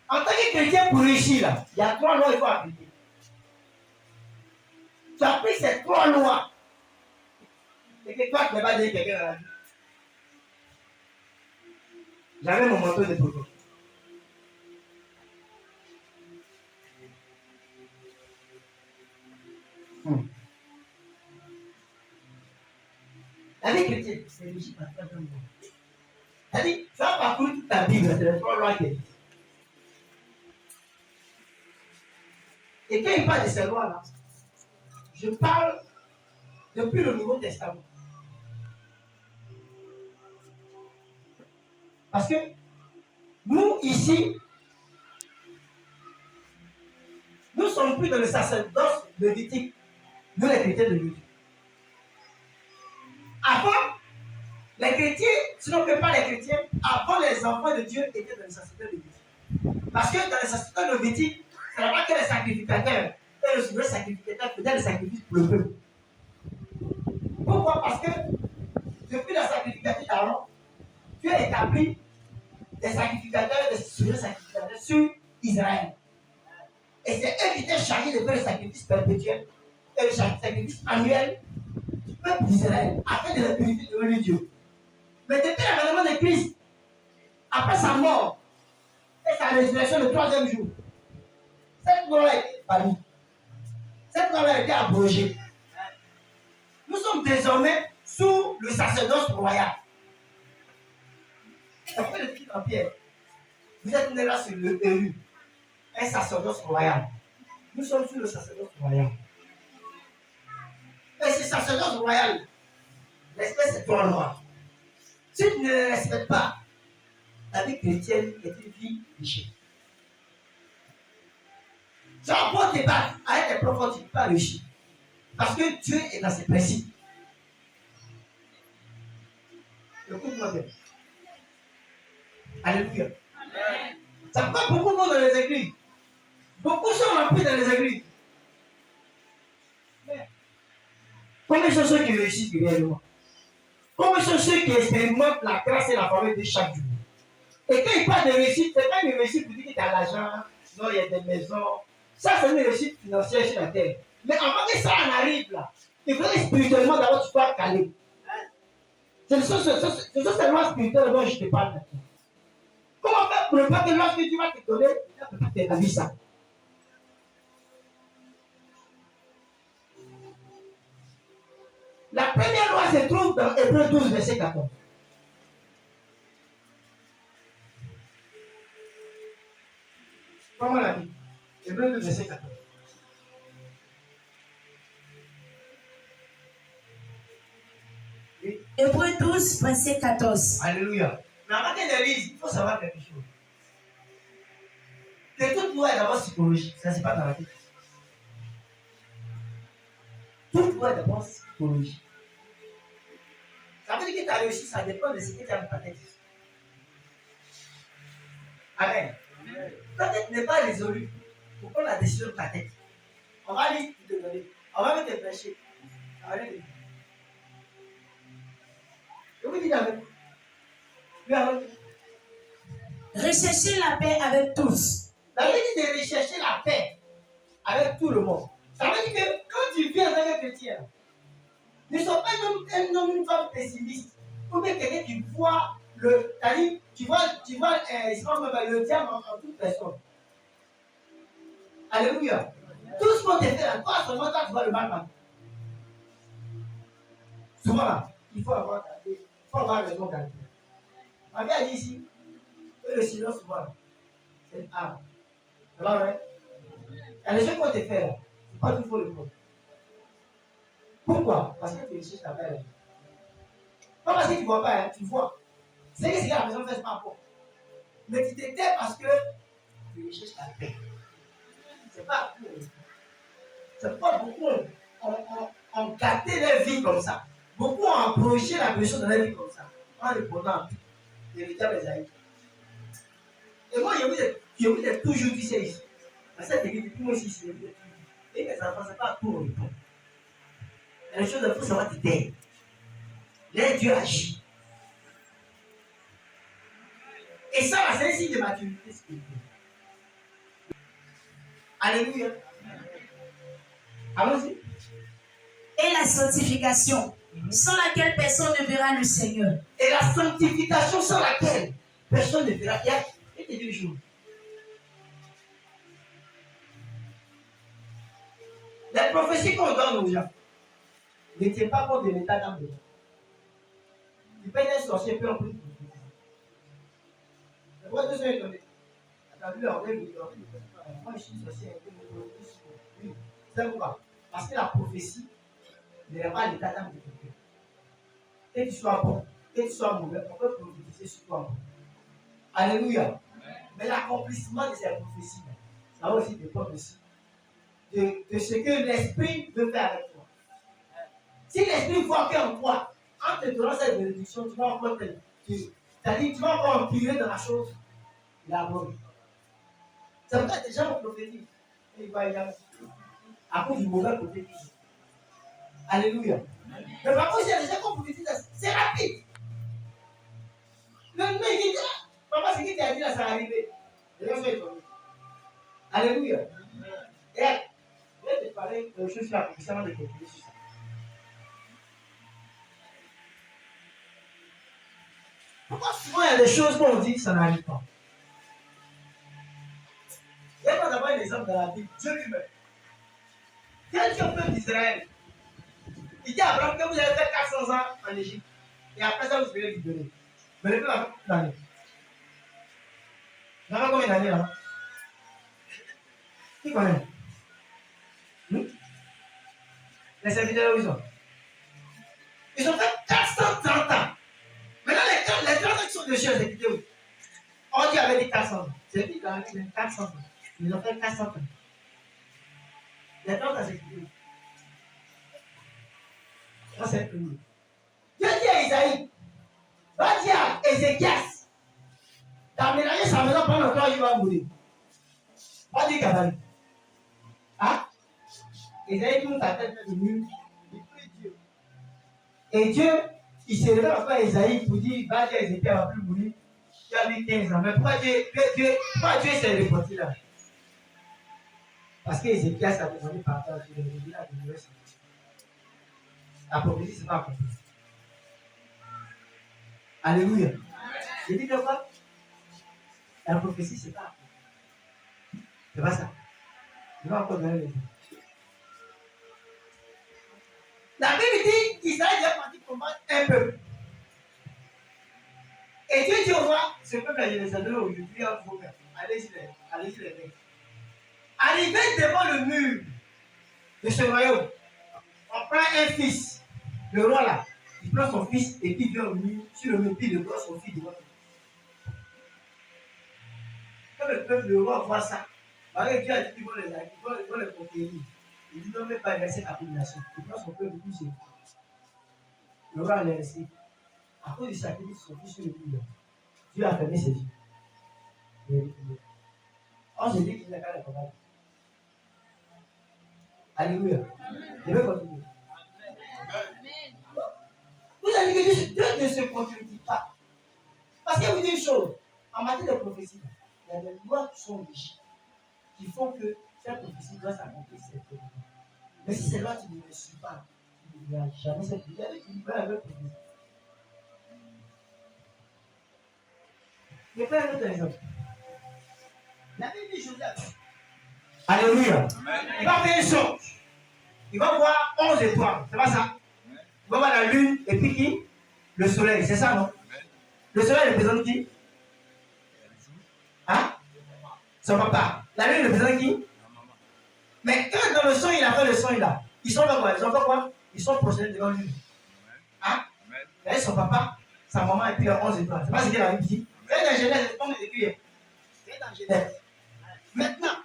En tant que chrétien, pour réussir, là, il y a 3 lois qu'il faut appliquer. Tu as pris ces 3 lois. Et que toi, tu n'as pas dit quelqu'un dans la vie. J'avais mon manteau de photo. La vie chrétienne, c'est régi par 3 lois. C'est-à-dire, tu vas parcourir toute ta Bible, c'est les 3 lois qui existent. Et quand il parle de ces lois-là, je parle depuis le Nouveau Testament. Parce que nous, ici, nous ne sommes plus dans le sacerdoce lévitique. Nous, les chrétiens de Lévitique. Avant, les chrétiens, sinon que pas les chrétiens, avant les enfants de Dieu étaient dans le sacerdoce lévitique. Parce que dans le sacerdoce lévitique, ce n'est pas que les sacrificateurs et le sacrificateur faisaient le sacrifice pour le peuple. Pourquoi? Parce que depuis la sacrification d'Aaron, Dieu a établi des sacrificateurs et des sacrificateurs sur Israël. Et c'est eux qui étaient chargés de faire le sacrifice perpétuel et le sacrifice annuel du peuple d'Israël afin de les purifier devant Dieu. Mais depuis l'avènement de Christ, après sa mort et sa résurrection le 3e jour, cette loi a été bannie. Cette loi a été abrogée. Nous sommes désormais sous le sacerdoce royal. Après le titre en Pierre, vous êtes né là sur le élu, un sacerdoce royal. Nous sommes sous le sacerdoce royal. Et ce sacerdoce royal respecte ces 3 lois. Si tu ne les respectes pas, la vie chrétienne est une vie péché. Tu as beau te battre avec tes propres, tu ne peux pas réussir. Parce que Dieu est dans ses principes. Écoute-moi bien. Alléluia. Ça prend beaucoup de monde dans les églises. Beaucoup sont remplis dans les églises. Mais combien sont ceux qui réussissent réellement? Combien sont ceux qui expérimentent la grâce et la faveur de chaque jour? Et quand il parle de réussite, c'est pas une réussite pour dire qu'il y a l'argent, non, il y a des maisons. Ça, c'est une réussite financière sur la terre. Mais avant que ça en arrive là, il faudrait spirituellement d'abord tu sois calé. Ce sont ces lois spirituelles dont je te parle maintenant. Comment faire pour ne pas que lorsque tu vas te donner, tu vas te la ça? La première loi se trouve dans Hébreux 12, verset 14. Comment la dit? Hébreux 12, verset 14. Oui. Hébreux 12, verset 14. Alléluia. Mais avant qu'elle lise, il faut savoir quelque chose. Que toute loi est d'abord psychologique. Ça, c'est pas dans la tête. Toute loi est d'abord psychologique. Ça veut dire que tu as réussi, ça dépend de ce que tu as dans ta tête. Amen. Ta tête n'est pas résolue. Pour prendre la décision de ta tête. On va aller te donner. On va même te prêcher. Ça va aller vite. Je vous dis avec. Recherchez la paix avec tous. Ça veut dire de rechercher la paix avec tout le monde. Ça veut dire que quand tu vis avec un chrétien, ne sois pas un homme, une femme pessimiste. Ou bien quelqu'un qui voit le. C'est-à-dire, tu vois le diable en toute personne. Alléluia. Tout ce qu'on te fait là, toi seulement tu vois le mal. Souvent, il faut avoir raison d'agir. Ma vie a dit ici que le silence souvent, c'est une arme. C'est pas vrai? Il y a des choses qu'on te fait là, c'est pas tout faut le prendre. Pourquoi? Parce que tu recherches ta paix. Pas parce que tu ne vois pas, hein, tu vois. C'est que ce que la personne fait, c'est pas bon. Mais tu te tais parce que tu recherches ta paix. C'est pas tout. C'est pas beaucoup. On gâté leur vie comme ça. Beaucoup ont approché la personne de leur vie comme ça. En répondant les les aïeux. Et moi, je vous ai toujours dit ça ici. À cette église, depuis moi ici, je vous ai toujours dit. Et mes enfants, ce n'est pas tout répondre. Les choses, il faut savoir te taire. Là, Dieu agit. Et ça, c'est un signe de maturité spirituelle. Alléluia. Allons-y. Et la sanctification, sans laquelle personne ne verra le Seigneur. Et la sanctification sans laquelle personne ne verra. Il y a deux jours. Les prophéties qu'on donne aux gens ne tiennent pas compte de l'état d'âme de l'homme. Tu peux être un sorcier, peu en plus. Le roi de Dieu est donné. T'as vu leur rêve, moi je suis sorcier, oui, c'est pourquoi. Parce que la prophétie ne n'est pas l'état d'âme de quelqu'un. Que tu sois bon, que tu sois mauvais, on peut prophétiser sur toi. Alléluia. Mais l'accomplissement de ces prophéties, ça va aussi dépendre aussi de ce que l'esprit veut faire avec toi. Si l'esprit voit qu'en toi, en te donnant cette bénédiction, tu vas encore c'est-à-dire tu vas encore empirer dans la chose, il a abandonné. C'est pourquoi des gens ont prophétisé. Et ils voient à cause du mauvais côté. Alléluia. Mais par contre, il y a des gens qui ont prophétisé, c'est rapide. Le mec il dit, maman, ce qui t'a dit là, ça va arriver. Les gens sont étonnés. Alléluia. Et je vais te parler de choses sur la prophétie avant de continuer sur ça. Pourquoi souvent il y a des choses qu'on dit, ça n'arrive pas? Il y a d'abord un exemple dans la Bible, Dieu lui-même. Quel Dieu peuple d'Israël? Il dit à Abraham que vous avez fait 400 ans en Égypte. Et après ça, vous serez libérés. Mais le peuple a fait combien d'années? Vous avez combien d'années là? Qui connaît? Les serviteurs, où ils sont? Ils ont fait 430 ans. Maintenant, les 30 ans qui sont dessus, les serviteurs, où? On dit avec les 400 ans. C'est dit qu'avec les 400 ans. Ils ont fait 400 ans. Les 30 ans, c'est qui? Ça, c'est le premier. Dieu dit à Isaïe, va dire à Ézéchias, d'aménager sa maison pendant que il va mourir. Va dire Kabali. Hein? Isaïe tourne sa tête vers le mur, il prie Dieu. Et Dieu, il s'est levé après Isaïe pour dire, va dire à Ézéchias, va plus mourir. Il a mis 15 ans. Mais pourquoi Dieu s'est reporté là? Parce qu'Ézéchias a demandé pardon sur le village de l'Ouest. La prophétie, c'est pas accompli. Alléluia. J'ai dit de quoi? La prophétie, c'est pas accompli. C'est pas ça. Je vais encore donner l'exemple. La Bible dit qu'Israël est parti combattre un peuple. Et Dieu dit au roi, ce peuple-là, je les ai donnés aujourd'hui à vos pères. Allez-y les mecs. Arrivé devant le mur de ce royaume, on prend un fils, le roi là, il prend son fils et puis il vient au mur, sur le mur, puis il voit son fils devant lui. Quand le roi voit ça, avec Dieu a dit qu'il va les conquérir. Il dit non, mais pas laisser la population. Il prend son peuple tout seul. Le roi l'a laissé. À cause du sacrifice, son fils sur le mur. Dieu a fermé ses yeux. On se dit qu'il n'a qu'à la combattre. Alléluia. Je vais continuer. Vous avez dit que Dieu ne se contredit pas. Parce que vous dites une chose, en matière de prophétie, il y a des lois qui sont rigides, qui font que cette prophétie doit s'accomplir certainement. Mais si ces lois tu ne les suis pas, tu ne verras jamais cette prophétie. Tu ne verras jamais prophétie. Je vais faire un autre exemple. La Bible dit Joseph. Alléluia. Il va faire un songe. Il va voir 11 étoiles. C'est pas ça? Il va voir la lune et puis qui? Le soleil. C'est ça, non? Le soleil représente qui? Hein? Son papa. La lune représente qui? Mais quand dans le son, il a fait le son, là. Ils sont là quoi? Ils ont fait quoi? Ils sont procédés devant lui. Hein? Il a son papa, sa maman et puis les 11 étoiles. C'est pas ce qu'il a dit. C'est dans Genèse, c'est comme écrit. C'est dans Genèse. Maintenant,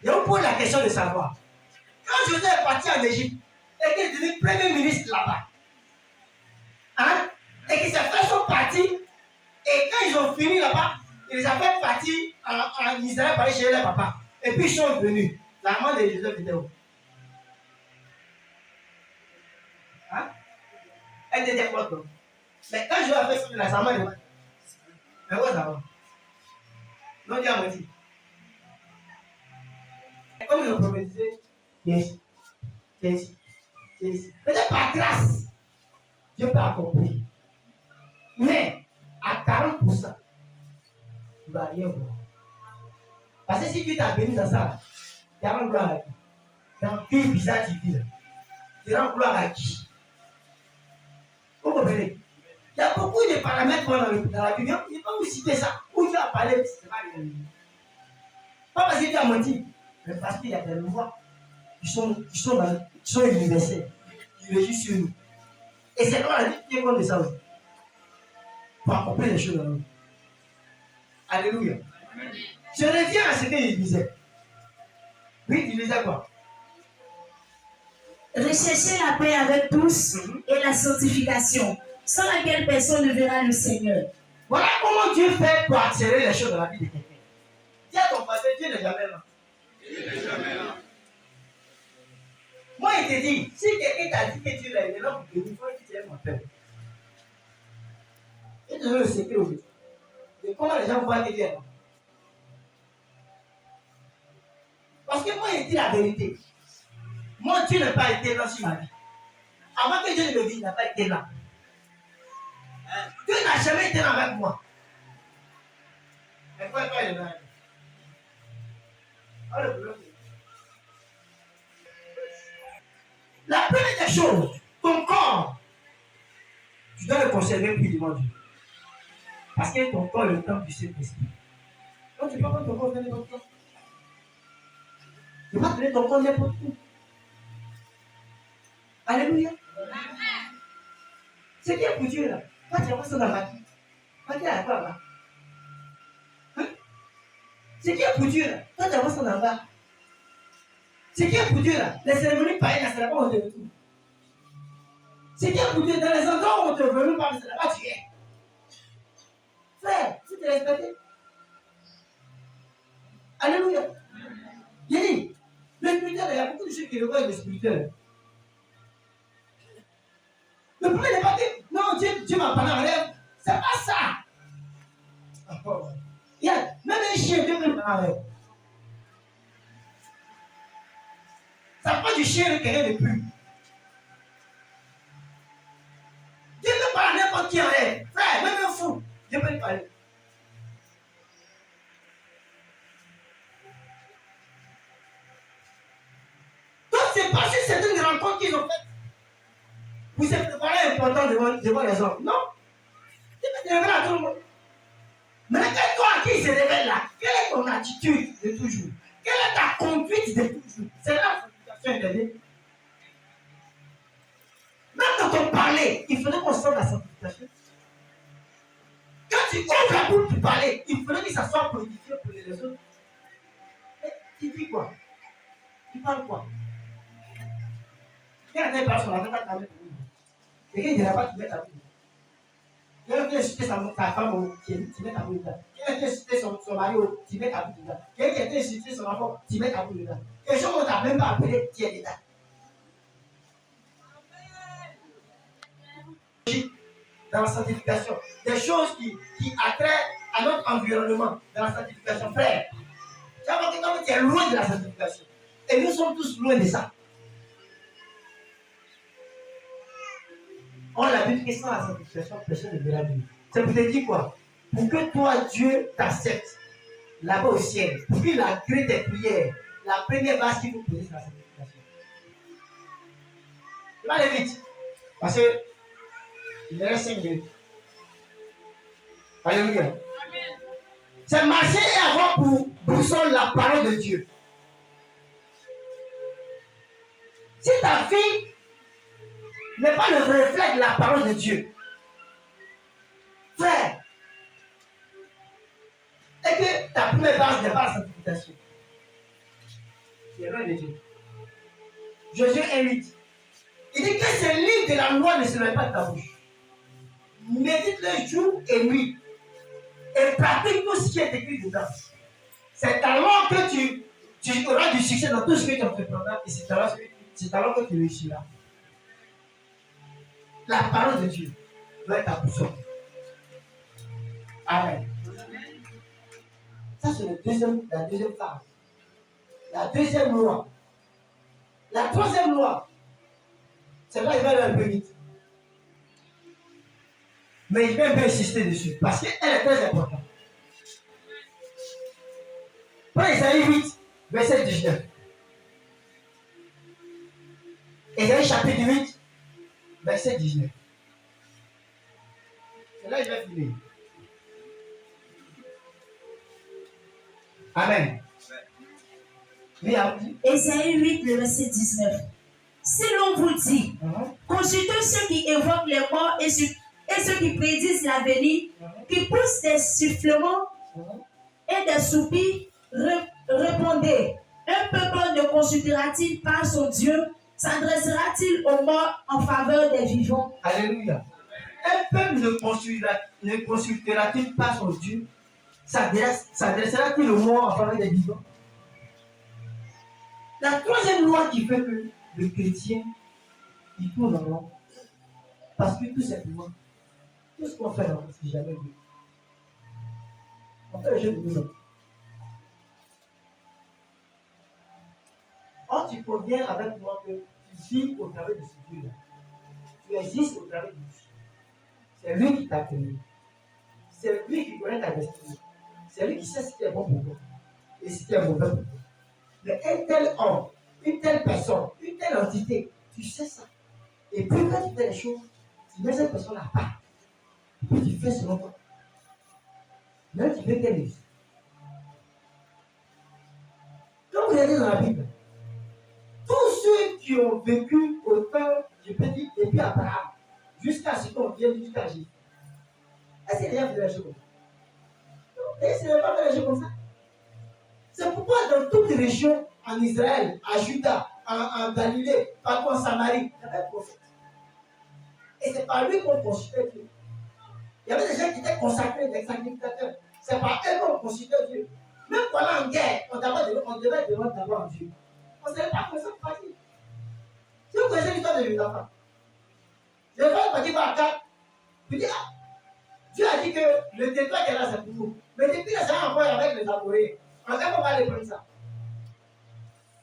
je vous pose la question de savoir. Quand Joseph est parti en Égypte et qu'il est devenu premier ministre là-bas, hein, et qu'il s'est fait son parti, et quand ils ont fini là-bas, il les a fait partir en Israël pour aller chez leur papa. Et puis ils sont venus. La maman de Joseph était où? Hein? Elle était quoi donc? Mais quand je l'ai fait sur la maman, mais où ça va? Non, dis à moi. comme le prophétisé, yes. Peut-être par grâce, Dieu peut accomplir. Mais à 40%, tu ne vas rien voir. Parce que si Dieu t'a béni dans ça, tu rends gloire à qui? Dans quel bizarre tu vis là? Tu rends gloire à qui? Vous comprenez? Il y a beaucoup de paramètres dans la Bible. Il ne faut pas vous citer ça. Où Dieu a parlé, c'est pas les. Pas parce que Dieu a menti, mais parce qu'il y a des lois qui sont universelles. Qui régissent sur nous. Et c'est quoi la Bible qui est comme de ça aussi? Pour accomplir les choses dans nous. Alléluia. Je reviens à ce qu'il disait. Oui, il disait quoi? Recherchez la paix avec tous et la sanctification, sans laquelle personne ne verra le Seigneur. Voilà comment Dieu fait pour accélérer les choses dans la vie de quelqu'un. Dis à ton pasteur, Dieu n'est jamais là. Moi, il te dit, si quelqu'un t'a dit que Dieu est là pour bénir, il faut qu'il te mon père. Et tu veux le secret au but. Et comment les gens voient que Dieu est là? Parce que moi, il dit la vérité. Moi, Dieu n'a pas été là sur ma vie. Avant que Dieu ne me dise, il n'a pas été là. Dieu n'a jamais été là avec moi. Mais pourquoi il est là? La première des choses, ton corps, tu dois le conserver plus devant Dieu. Parce que ton corps est le temple du Saint-Esprit. Donc tu ne peux pas ton corps donner ton corps. Tu ne peux pas donner ton corps n'importe où. Alléluia. C'est qui est pour Dieu là? Toi tu as pas ça dans ma vie. Toi tu es à quoi là? C'est qui est pour Dieu là? Toi tu as pas ça dans bas. C'est qui est pour Dieu là? Les cérémonies païennes, c'est là-bas où on te retrouve. C'est qui est pour Dieu? Dans les endroits où on te retrouve, c'est là-bas où tu es. Frère, si tu es respecté. Alléluia. J'ai dit, le spirituel, il y a beaucoup de choses qui revoient le spirituel. Le problème n'est pas que, non, Dieu m'a parlé en rêve. C'est pas ça. Même un chien, Dieu me parle en rêve. Ça prend du chien que quelqu'un de plus. Dieu peut parler à n'importe qui en rêve. Frère, même un fou, Dieu peut lui parler. Donc c'est parce que c'est une rencontre qu'ils ont faite. Vous êtes préparé important devant les hommes. Non. Dieu peut te révéler à tout le monde. Mais quand toi qui se révèle là, quelle est ton attitude de toujours? Quelle est ta conduite de toujours? C'est là la sanctification interdite. Même dans ton parler, il faudrait qu'on sorte la sanctification. Quand tu ouvres la bouche pour parler, il faudrait que ça soit positif pour les autres. Mais tu dis quoi? Tu parles quoi? Quelqu'un n'est pas sur la tête à ta main. Quelqu'un ne dira pas que tu mets ta bouche. Quelqu'un qui a insulté sa femme, tu mets ta bouche dedans. Quelqu'un qui a insulté son mari, tu mets ta bouche dedans. Quelqu'un qui a insulté son enfant, tu mets ta bouche dedans. Et je ne t'a même pas appelé, tu es dedans. Dans la sanctification, des choses qui attraient à notre environnement dans la sanctification, frère. Tu vas voir que quand tu es loin de la sanctification, et nous sommes tous loin de ça. On l'a vu que sans la sanctification, personne ne verra Dieu. C'est pour te dire quoi? Pour que toi, Dieu t'accepte là-bas au ciel, pour qu'il agrée tes prières, la première base qu'il faut poser, c'est la sanctification. Tu vas aller vite. Parce que il reste 5 minutes. Alléluia. C'est marcher et avoir pour boussole la parole de Dieu. Si ta fille n'est pas le reflet de la parole de Dieu, frère, et que ta première base n'est pas la sanctification, c'est loin de Dieu. Josué 1:8. Il dit que ce livre de la loi ne se lève pas de ta bouche. Médite-le jour et nuit. Et pratique tout ce qui est écrit dedans. C'est alors que tu auras du succès dans tout ce que tu entreprendras. Et c'est alors que tu réussiras. La parole de Dieu doit être ta boussole. Amen. Ça, c'est la deuxième phase. La deuxième loi. La troisième loi. C'est là qu'il va aller un peu vite. Mais il va un peu insister dessus. Parce qu'elle est très importante. Prends Isaïe 8, verset 19. Isaïe chapitre 8, verset 19. C'est là qu'il va finir. Amen. Isaïe 8, le verset 19. Si l'on vous dit, consultez ceux qui évoquent les morts et ceux qui prédisent l'avenir, qui poussent des sifflements et des soupirs, répondez, un peuple ne consultera-t-il pas son Dieu? S'adressera-t-il aux morts en faveur des vivants? Alléluia. Un peuple ne consultera-t-il pas son Dieu? S'adressera-t-il aux morts en faveur des vivants? La troisième loi qui fait que le chrétien, il tourne en rond. Parce que tout simplement, tout ce qu'on fait dans c'est jamais Dieu. On fait le jeu de nous. Or, tu conviens avec moi que tu vis au travers de ce Dieu-là. Tu existes au travers de lui. C'est lui qui t'a créé. C'est lui qui connaît ta destinée. C'est lui qui sait ce qui est bon pour toi et ce qui est mauvais pour toi. Mais un tel homme, une telle personne, une telle entité, tu sais ça. Et puis quand tu fais les choses, tu mets cette personne à part. Et puis tu fais selon toi. Même tu veux qu'elle réussisse. Comme vous avez dit dans la Bible, tous ceux qui ont vécu au temps, je peux dire, depuis Abraham, jusqu'à ce qu'on vienne jusqu'à Jésus. Est-ce qu'il y a rien fait les choses comme ça? Non, est-ce qu'il n'y a pas fait les choses comme ça? C'est pourquoi dans toutes les régions, en Israël, à Juda, en Galilée, partout en Samarie, il y avait un prophète. Et c'est par lui qu'on consultait Dieu. Il y avait des gens qui étaient consacrés, des sacrificateurs. C'est par eux qu'on consultait Dieu. Même pendant en guerre, on devait demander d'abord en Dieu. On ne savait pas comment ça se passait. Si vous connaissez l'histoire de Josaphat, Josaphat est parti par Akab. Il dit, ah, Dieu a dit que le territoire qui est là, c'est pour vous. Mais depuis là, ça va encore avec les Amoréens. En cas, on va aller prendre ça.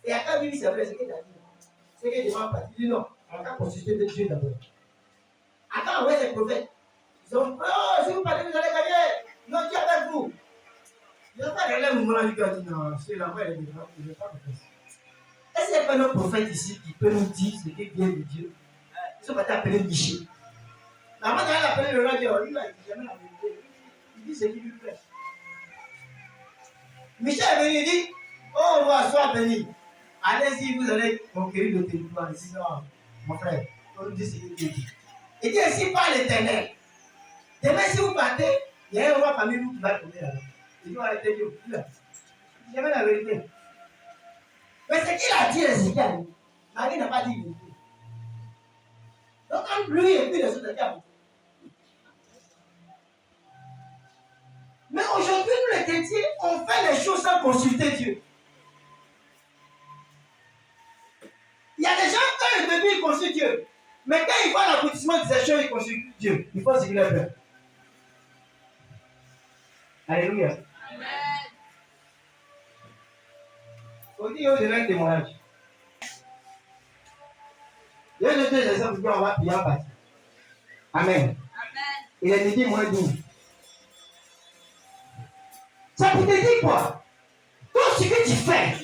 Et Akab dit, c'est vrai, c'est ce qu'il a dit. C'est qu'il demande pas. Il dit non, on va consulter de Dieu d'abord. Akab envoie ses prophètes. Ils ont dit, oh, si vous parlez, vous allez gagner. Non, Dieu est avec vous. Je n'ai pas regardé un moment là, il a dit non, c'est la vraie, je ne vais pas me faire. Est-ce qu'il n'y a pas un prophète ici qui peut nous dire ce qui vient de Dieu? Ils sont partis appeler Michel. La maman, elle a appelé le roi, il a dit jamais la vérité. Il dit ce qu'il lui plaît. Michel est venu, il dit, oh, roi, sois béni. Allez-y, vous allez conquérir le territoire. Il dit, non, mon frère, on nous dit ce qu'il dit. Il dit, ainsi par l'Éternel. Demain, si vous partez, il y a un roi parmi vous qui va tomber là-bas. Il dit, arrêtez Dieu. Il dit jamais la vérité. Mais ce qu'il a dit, c'est qu'il a dit. Marie n'a pas dit la vérité. Donc, entre lui et puis les autres, il a dit. Mais aujourd'hui, nous les chrétiens, on fait les choses sans consulter Dieu. Il y a des gens, quand ils deviennent, ils consultent Dieu. Mais quand ils voient l'aboutissement de ces choses, ils consultent Dieu. Il faut ce qu'il a fait. Alléluia. Amen. On dit, il y a un témoignage. Il y a deux exemples qui on va bien partir. Amen. Amen. Il est dit, moi, dit. Ça peut te dire quoi? Tout ce que tu fais,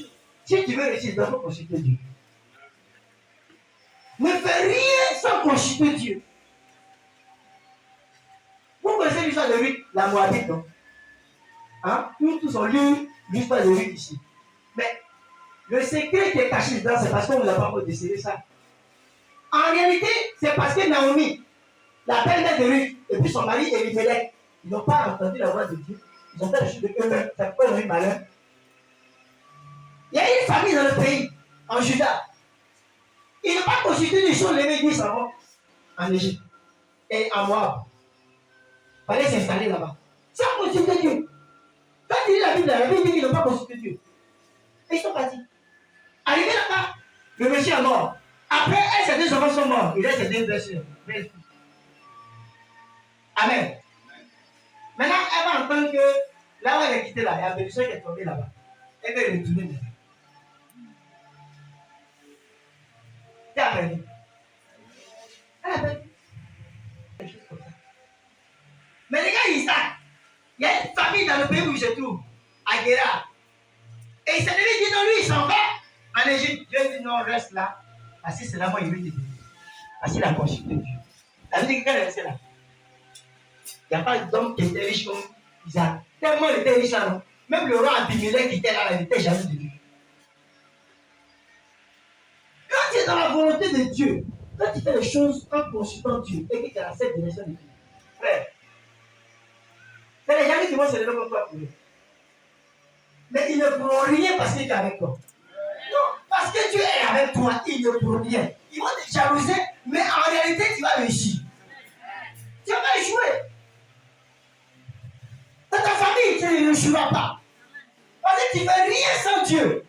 si tu veux réussir, tu dois consulter Dieu. Ne fais rien sans consulter Dieu. Vous connaissez l'histoire de Ruth, la Moabite, non? Hein? Nous tous ont lu l'histoire de Ruth ici. Mais le secret qui est caché dedans, c'est parce qu'on ne l'a pas encore décidé ça. En réalité, c'est parce que Naomi, la belle-mère de Ruth, et puis son mari Elimelech, ils n'ont pas entendu la voix de Dieu. Ils ont fait les choses de eux-mêmes. Ça peut être malin. Il y a une famille dans le pays, en Juda. Ils n'ont pas consulté les choses, les médias savants en Égypte et en Moab. Il fallait s'installer là-bas. Sans consulter Dieu. Quand il lit la Bible dit qu'ils n'ont pas consulté Dieu. Et ils sont partis. Arrivé là-bas, le monsieur est mort. Après, ses deux enfants sont morts. Il reste ses deux blessures. Amen. Maintenant, elle va entendre que là où elle est quittée là, il y a une personne qui est tombée là-bas. Elle va retourner maintenant. Qui a perdu? Elle a perdu. Mais les gars, Isaac, il y a une famille dans le pays où je trouve, à Guéra. Et il s'est levé, il dit non, lui, il s'en va en Égypte. Dieu dit non, reste là. Parce que c'est là-bas, il veut te bénir. Parce qu'il a consulté Dieu. Ça veut dire que quand il est resté là, il n'y a pas d'homme qui était riche comme Isaac. Tellement il était riche là, non? Même le roi Abimelech qui était là, il n'était jamais de Dieu. Quand tu es dans la volonté de Dieu, quand tu fais les choses en consultant Dieu et que tu as cette direction de Dieu, frère, c'est les gens qui vont se lever contre toi pour eux. Mais ils ne pourront rien parce qu'il est avec toi. Non, parce que Dieu est avec toi, ils ne pourront rien. Ils vont te jalouser, mais en réalité, tu vas réussir. Tu vas échouer. Dans ta famille, tu ne réussiras pas. Parce que tu ne fais rien sans Dieu.